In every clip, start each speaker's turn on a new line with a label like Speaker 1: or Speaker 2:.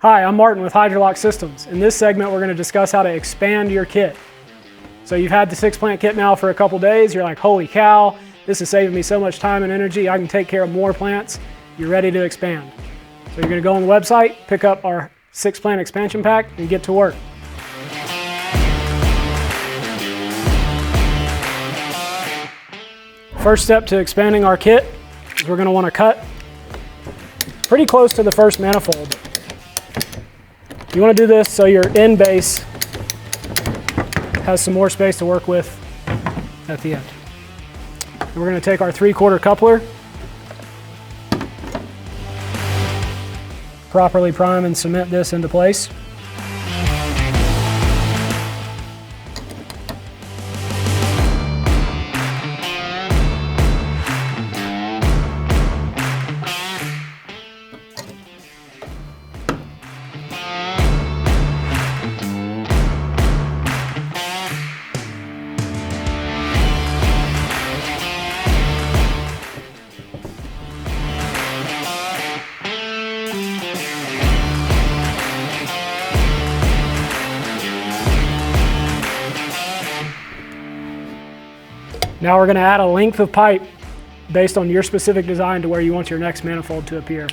Speaker 1: Hi, I'm Martin with HydroLock Systems. In this segment, we're going to discuss how to expand your kit. So you've had the 6-plant kit now for a couple days. You're like, holy cow, this is saving me so much time and energy. I can take care of more plants. You're ready to expand. So you're going to go on the website, pick up our 6-plant expansion pack, and get to work. First step to expanding our kit is we're going to want to cut pretty close to the first manifold. You want to do this so your end base has some more space to work with at the end. And we're going to take our 3/4 coupler, properly prime and cement this into place. Now we're going to add a length of pipe based on your specific design to where you want your next manifold to appear.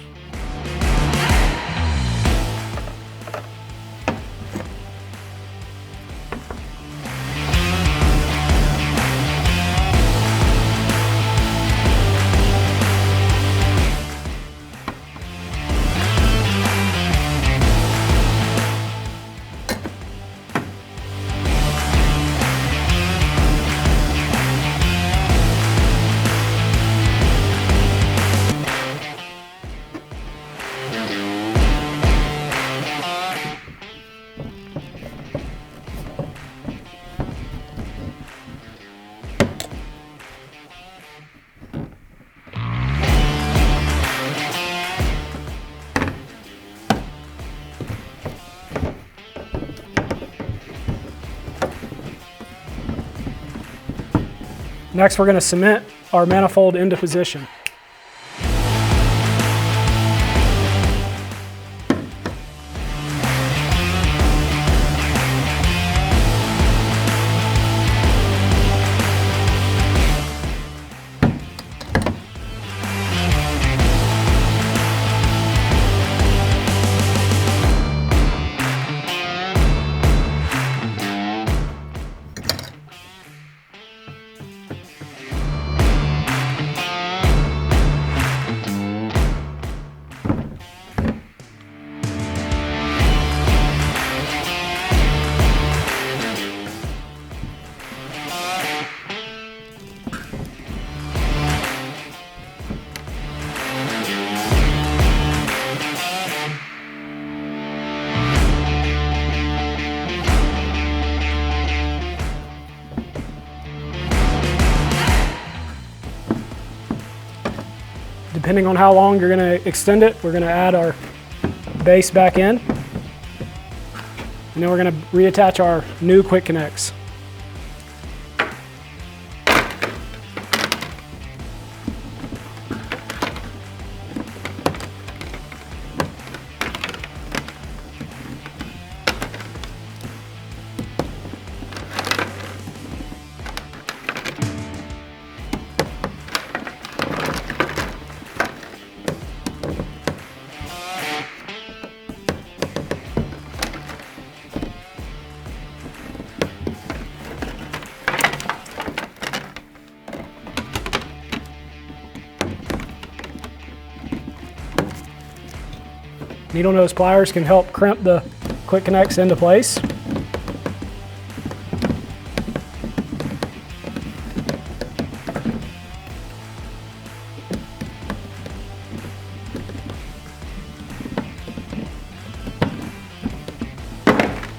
Speaker 1: Next, we're going to cement our manifold into position. Depending on how long you're going to extend it, we're going to add our base back in. And then we're going to reattach our new quick connects. Needle nose pliers can help crimp the quick connects into place.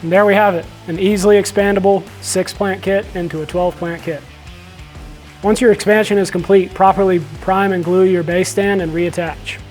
Speaker 1: And there we have it, an easily expandable 6-plant kit into a 12-plant kit. Once your expansion is complete, properly prime and glue your base stand and reattach.